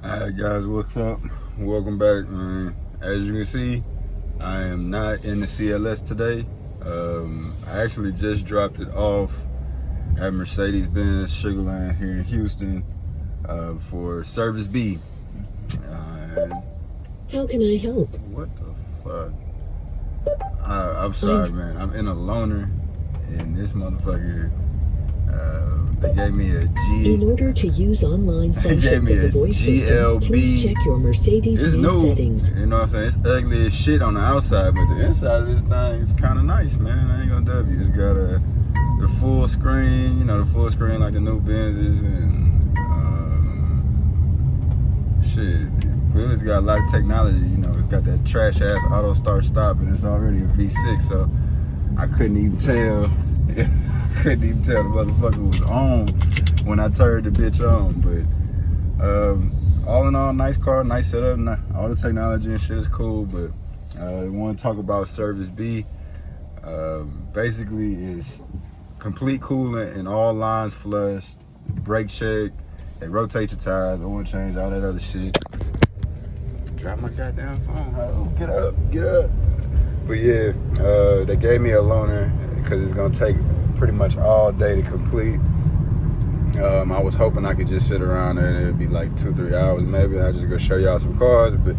Alright guys, what's up? Welcome back. As you can see, I am not in the CLS today. I actually just dropped it off at Mercedes-Benz Sugarland here in Houston for Service B. How can I help? What the fuck? I'm sorry, man. I'm in a loaner and this motherfucker, they gave me a G. In order to use online functions gave me of the a voice system, GLB. please check your Mercedes It's new, settings. you know what I'm saying? It's ugly as shit on the outside, but the inside of this thing is kind of nice, man. I ain't gonna dub you. It's got the full screen, you know, the full screen like the new Benzes, and shit. Clearly, it's got a lot of technology. You know, it's got that trash ass auto start stop, and it's already a V6, so I couldn't even tell. Couldn't even tell the motherfucker was on when I turned the bitch on. But all in all, nice car, nice setup, all the technology and shit is cool. But I want to talk about Service B. Basically, it's complete coolant in all lines flushed, brake check, they rotate your tires, oil change, all that other shit. Drop my goddamn phone. Oh, get up. But yeah, they gave me a loaner because it's gonna take pretty much all day to complete. I was hoping I could just sit around there and it'd be like 2-3 hours maybe. I just go show y'all some cars, but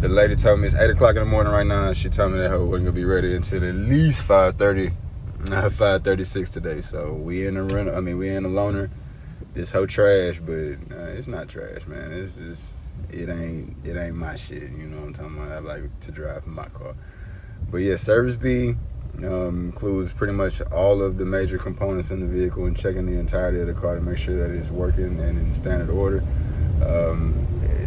the lady told me it's 8 o'clock in the morning right now. She told me that her wasn't gonna be ready until at least 5:30. Not 5:36 today. So we in the rental. I mean, we in the loaner. This whole trash, but it's not trash, man. It's just it ain't my shit. You know what I'm talking about? I like to drive my car. But yeah, Service B includes pretty much all of the major components in the vehicle and checking the entirety of the car to make sure that it's working and in standard order.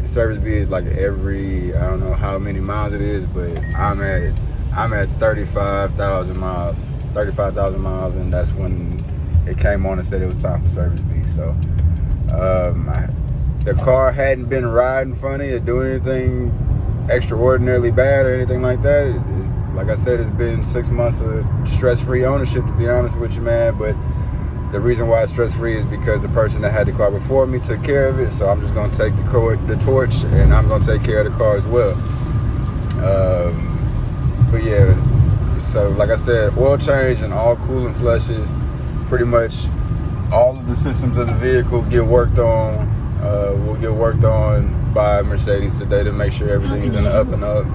Service B is like every, I don't know how many miles it is, but I'm at 35,000 miles, and that's when it came on and said it was time for Service B. So the car hadn't been riding funny or doing anything extraordinarily bad or anything like that. Like I said, it's been 6 months of stress-free ownership, to be honest with you, man. But the reason why it's stress-free is because the person that had the car before me took care of it. So I'm just gonna take the torch, and I'm gonna take care of the car as well. But yeah, so like I said, oil change and all coolant flushes, pretty much all of the systems of the vehicle get worked on. Will get worked on by Mercedes today to make sure everything is in the up and up.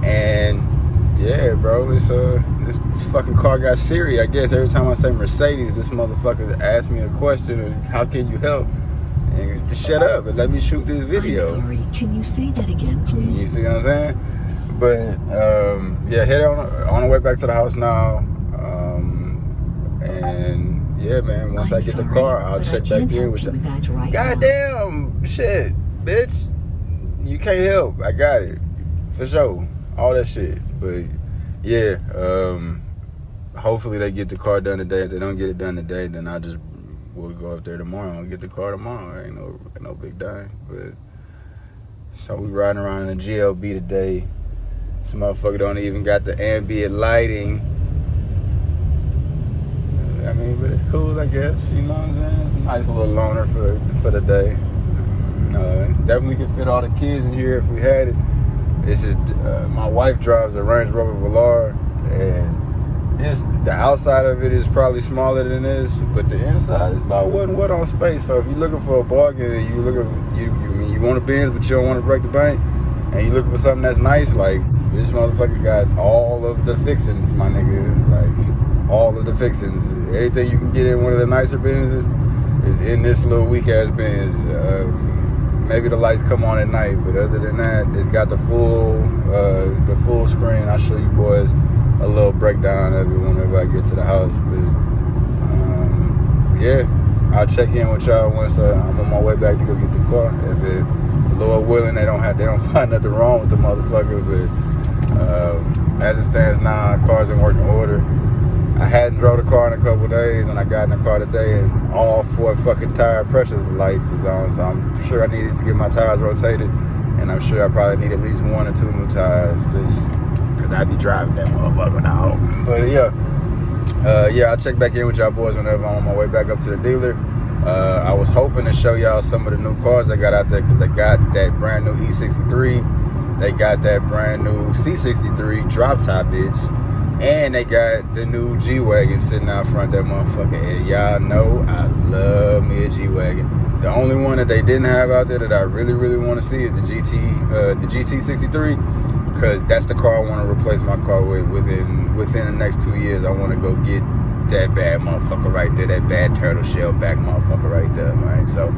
And yeah, bro, this fucking car got Siri. I guess every time I say Mercedes, this motherfucker asks me a question or how can you help? And just shut up and let me shoot this video. I'm sorry, can you say that again, please? You see what I'm saying? But yeah, head on the way back to the house now. And yeah, man, once I get the car, I'll check back in with you. Goddamn shit, bitch. You can't help. I got it. For sure. All that shit. But yeah, hopefully they get the car done today. If they don't get it done today, then we'll go up there tomorrow and get the car tomorrow. Ain't no big dime. But so we riding around in a GLB today. This motherfucker don't even got the ambient lighting. I mean, but it's cool, I guess. You know what I'm saying? It's a nice little loaner for the day. Definitely could fit all the kids in here if we had it. This is my wife drives a Range Rover Velar, and the outside of it is probably smaller than this, but the inside is about what on space. So if you're looking for a bargain, and you want a Benz, but you don't want to break the bank, and you're looking for something that's nice, like this motherfucker got all of the fixings, my nigga. Like all of the fixings, anything you can get in one of the nicer Benzes is in this little weak ass Benz. Maybe the lights come on at night, but other than that, it's got the full screen. I'll show you boys a little breakdown of it whenever I get to the house. But yeah, I'll check in with y'all once I'm on my way back to go get the car. If the Lord willing, they don't find nothing wrong with the motherfucker. But as it stands now, car's in working order. I hadn't drove the car in a couple of days, and I got in the car today, and all 4 fucking tire pressure lights is on. So I'm sure I needed to get my tires rotated, and I'm sure I probably need at least 1 or 2 new tires, just because I be driving that motherfucker now. But yeah, I'll check back in with y'all boys whenever I'm on my way back up to the dealer. I was hoping to show y'all some of the new cars I got out there because I got that brand new E63. They got that brand new C63 drop top bitch. And they got the new G-Wagon sitting out front that motherfucker. And y'all know I love me a G-Wagon. The only one that they didn't have out there that I really, really want to see is the GT63. Because that's the car I want to replace my car with within the next 2 years. I want to go get that bad motherfucker right there, that bad turtle shell back motherfucker right there, man. So,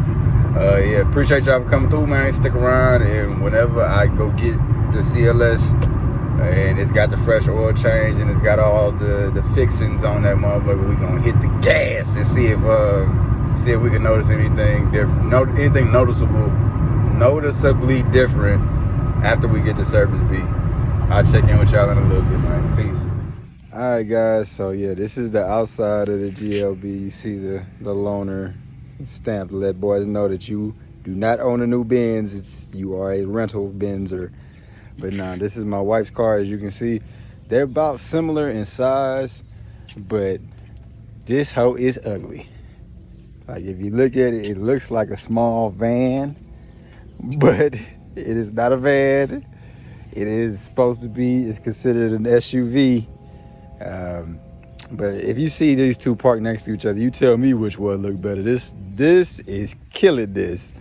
yeah, appreciate y'all for coming through, man. Stick around, and whenever I go get the CLS, and it's got the fresh oil change, and it's got all the fixings on that motherfucker, we gonna hit the gas and see if we can notice anything different, anything noticeably different after we get the service B. I'll check in with y'all in a little bit, man. Peace. All right, guys. So yeah, this is the outside of the GLB. You see the loaner stamp to let boys know that you do not own a new Benz. You are a rental Benzer. But nah, this is my wife's car. As you can see, they're about similar in size, but this hoe is ugly. Like if you look at it, it looks like a small van, but it is not a van. It is supposed to be, it's considered an SUV. But if you see these two parked next to each other, you tell me which one look better. This is killing this.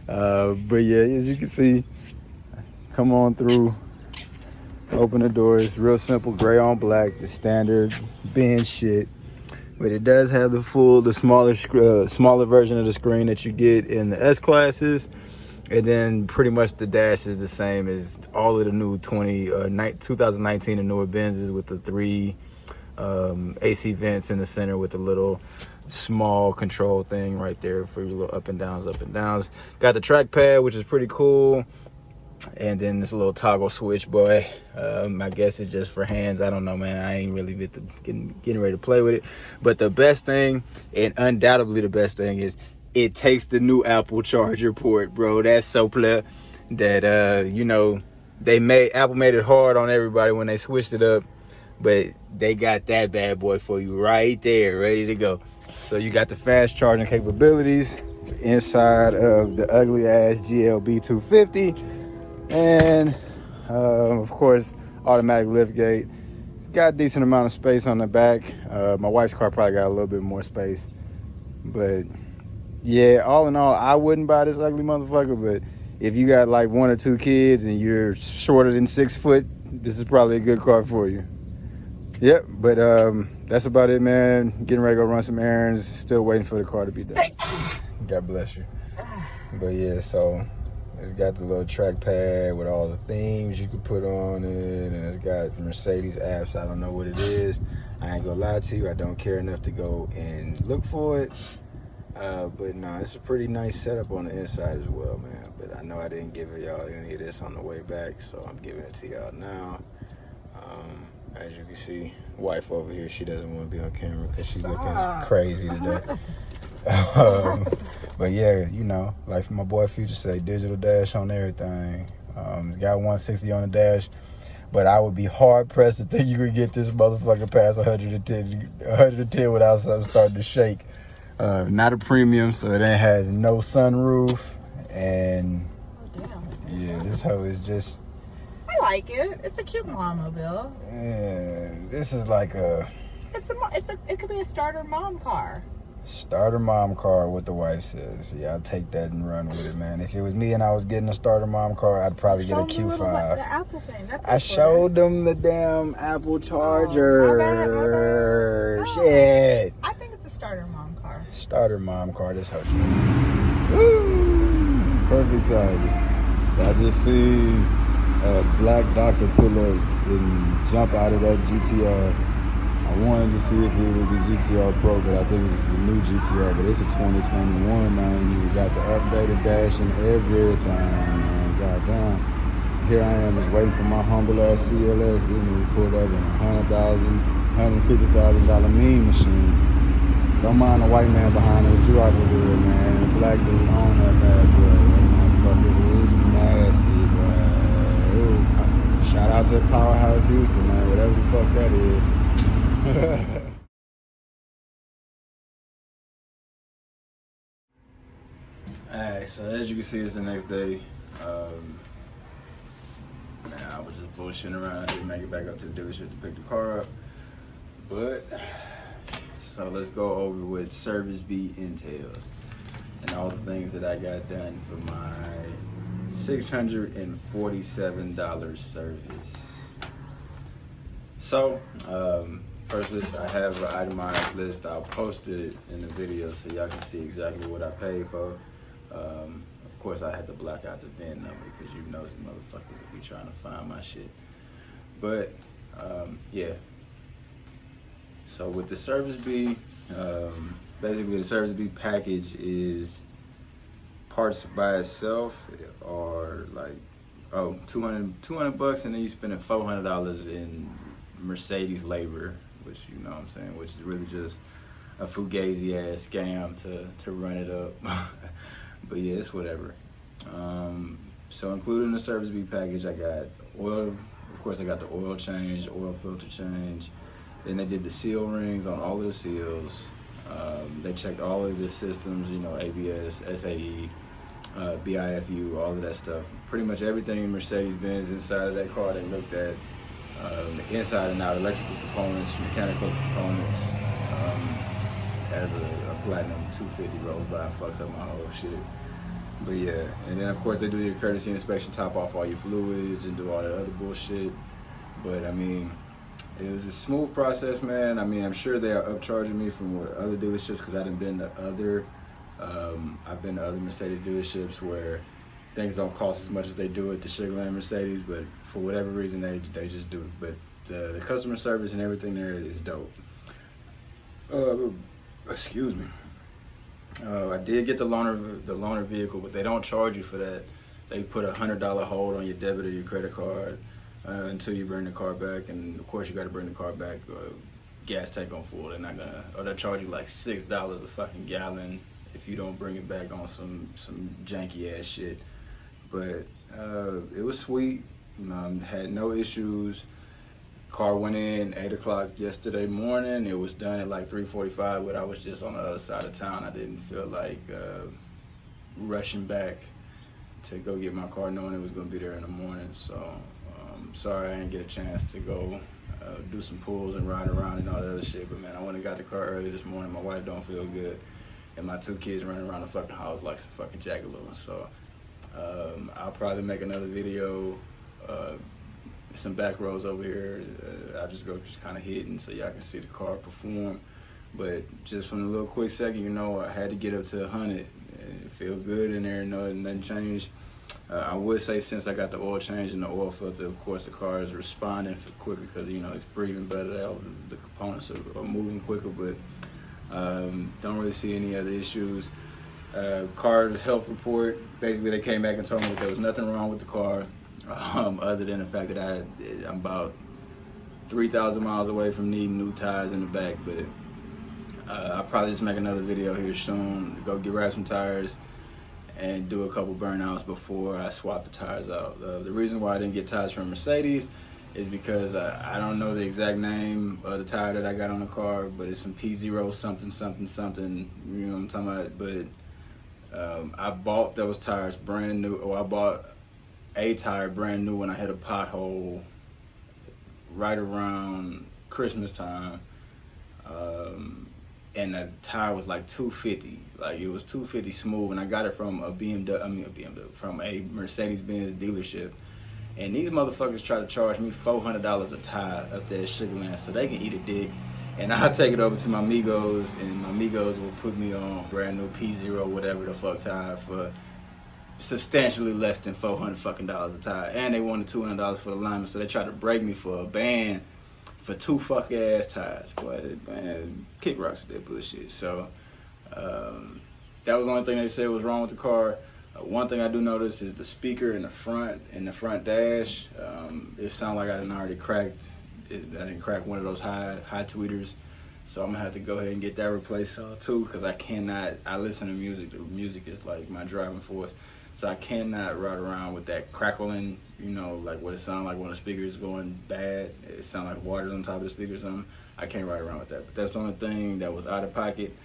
But yeah, as you can see, come on through, open the doors, real simple, gray on black, the standard Benz shit. But it does have the smaller version of the screen that you get in the S classes. And then pretty much the dash is the same as all of the new 2019 and newer Benzes, with the 3 AC vents in the center with a little small control thing right there for your little up and downs. Got the trackpad, which is pretty cool. And then this little toggle switch, boy. I guess it's just for hands. I don't know, man. I ain't really getting ready to play with it. But the best thing, and undoubtedly the best thing, is it takes the new Apple charger port, bro. That's so player that you know, Apple made it hard on everybody when they switched it up, but they got that bad boy for you right there, ready to go. So you got the fast charging capabilities inside of the ugly ass GLB 250. And of course, automatic lift gate. It's got a decent amount of space on the back. My wife's car probably got a little bit more space, but yeah, all in all, I wouldn't buy this ugly motherfucker. But if you got like 1 or 2 kids and you're shorter than 6 foot, this is probably a good car for you. Yep, but that's about it, man. Getting ready to go run some errands. Still waiting for the car to be done. God bless you. But yeah, so it's got the little trackpad with all the themes you can put on it, and it's got Mercedes apps. I don't know what it is. I ain't gonna lie to you, I don't care enough to go and look for it. But nah, it's a pretty nice setup on the inside as well, man. But I know I didn't give y'all any of this on the way back, so I'm giving it to y'all now. As you can see, wife over here, she doesn't want to be on camera because she's looking crazy today. But yeah, you know, like my boy Future say, digital dash on everything. It's got 160 on the dash, but I would be hard pressed to think you could get this motherfucker past 110 without something starting to shake. Not a premium, so it has no sunroof, and yeah, this hoe is just. I like it. It's a cute mom-mobile. Yeah, this is like it could be a starter mom car. Starter mom car, what the wife says. Yeah, I'll take that and run with it, man. If it was me and I was getting a starter mom car, I'd probably get a Q5. The Apple thing. That's I showed them the damn Apple charger. Oh, my bad. Shit. I think it's a starter mom car. Starter mom car, this hurts me. Woo! Perfect timing. So I just see a black doctor pull up and jump out of that GTR. I wanted to see if it was the GTR Pro, but I think it's a new GTR, but it's a 2021, man. You got the updated dash and everything, man. Goddamn. Here I am just waiting for my humble ass CLS. This nigga pulled up in a $150,000 mean machine. Don't mind the white man behind it, what you out with it, man. The black dude on that bad boy. That motherfucker is nasty, boy. Ooh. Shout out to Powerhouse Houston, man. Whatever the fuck that is. Alright, so as you can see, it's the next day. Man, I was just bullshitting around. I didn't make it back up to the dealership to pick the car up. But, so let's go over what Service B entails and all the things that I got done for my $647 service. So, first list, I have an itemized list. I'll post it in the video so y'all can see exactly what I paid for. Of course, I had to block out the VIN number because you know some motherfuckers will be trying to find my shit. But, yeah. So with the Service B, basically the Service B package is parts by itself are like, oh, 200 bucks, and then you spending $400 in Mercedes labor, which you know what I'm saying, which is really just a fugazi ass scam to run it up. But yeah, it's whatever. So included in the Service B package, I got oil. Of course, I got the oil change, oil filter change. Then they did the seal rings on all of the seals. They checked all of the systems, you know, ABS, SAE, BIFU, all of that stuff. Pretty much everything Mercedes-Benz inside of that car they looked at. The inside and out, electrical components, mechanical components. As a Platinum 250 rolls by and fucks up my whole shit. But yeah, and then of course they do your courtesy inspection, top off all your fluids and do all that other bullshit. But I mean, it was a smooth process, man. I mean, I'm sure they are upcharging me from other dealerships because I've been to other Mercedes dealerships where things don't cost as much as they do at the Sugarland Mercedes, but for whatever reason they just do. But the customer service and everything there is dope. Excuse me. I did get the loaner vehicle, but they don't charge you for that. They put a $100 hold on your debit or your credit card until you bring the car back, and of course you got to bring the car back. Gas tank on full. They're not gonna, or they'll charge you like $6 a fucking gallon if you don't bring it back on some janky ass shit. But it was sweet. Had no issues. Car went in 8 o'clock yesterday morning. It was done at like 3:45, but I was just on the other side of town. I didn't feel like rushing back to go get my car knowing it was going to be there in the morning. So sorry I didn't get a chance to go do some pulls and ride around and all that other shit. But man, I went and got the car early this morning. My wife don't feel good, and my 2 kids running around the fucking house like some fucking jagaloons. So I'll probably make another video. Some back rows over here. I'll just kind of hidden so y'all can see the car perform. But just from the little quick second, you know, I had to get up to 100. It feel good in there, nothing changed. I would say since I got the oil change and the oil filter, of course the car is responding quicker because, you know, it's breathing better. The components are moving quicker, but don't really see any other issues. Car health report, basically they came back and told me that there was nothing wrong with the car. Other than the fact that I'm about 3,000 miles away from needing new tires in the back. But I'll probably just make another video here soon, go grab some tires and do a couple burnouts before I swap the tires out. The reason why I didn't get tires from Mercedes is because I don't know the exact name of the tire that I got on the car, but it's some P0 something, you know what I'm talking about. But I bought those tires brand new, or I bought a tire brand new when I hit a pothole right around Christmas time, and the tire was like 250. Like it was 250 smooth, and I got it from from a Mercedes-Benz dealership. And these motherfuckers try to charge me $400 a tire up there at Sugarland so they can eat a dick. And I'll take it over to my Migos, and my Migos will put me on brand new P0 whatever the fuck tire for substantially less than $400 fucking dollars a tire. And they wanted $200 for the alignment, so they tried to break me for a band for 2 fuck ass tires. Boy, man, kick rocks with that bullshit. So that was the only thing they said was wrong with the car. One thing I do notice is the speaker in the front dash. It sounded like I didn't already cracked. I didn't crack one of those high tweeters. So I'm gonna have to go ahead and get that replaced too, because I listen to music. The music is like my driving force. So I cannot ride around with that crackling, you know, like what it sounds like when the speaker is going bad. It sounds like water's on top of the speaker or something. I can't ride around with that. But that's the only thing that was out of pocket.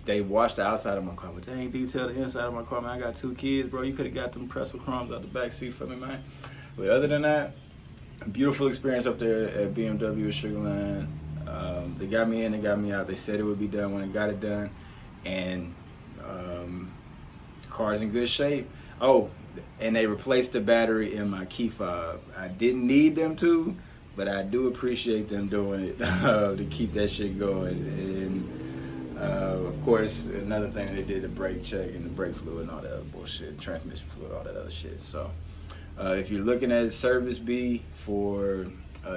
they washed the outside of my car, but they ain't detailed the inside of my car, man. I got 2 kids, bro. You could have got them pretzel crumbs out the back seat for me, man. But other than that, beautiful experience up there at BMW at Sugar Land. They got me in, they got me out. They said it would be done when it got it done, and the car's in good shape. Oh, and they replaced the battery in my key fob. I didn't need them to, but I do appreciate them doing it to keep that shit going. And of course, another thing they did, the brake check and the brake fluid and all that other bullshit, transmission fluid, all that other shit. So if you're looking at service B for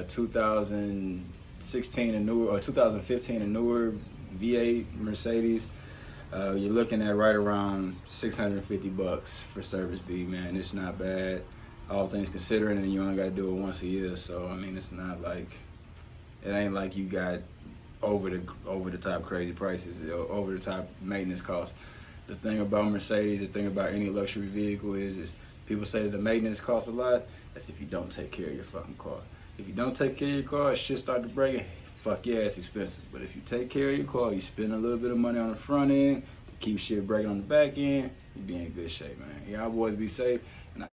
2016 and newer, or 2015 and newer V8 Mercedes, you're looking at right around $650 for service B, man. It's not bad, all things considering, and you only got to do it once a year. So I mean, it's not like, it ain't like you got over the top crazy prices, over the top maintenance costs. The thing about Mercedes, the thing about any luxury vehicle is people say that the maintenance costs a lot. That's if you don't take care of your fucking car. If you don't take care of your car, shit start to break. Fuck yeah, it's expensive. But if you take care of your car, you spend a little bit of money on the front end to keep shit breaking on the back end, you be in good shape, man. Y'all boys be safe.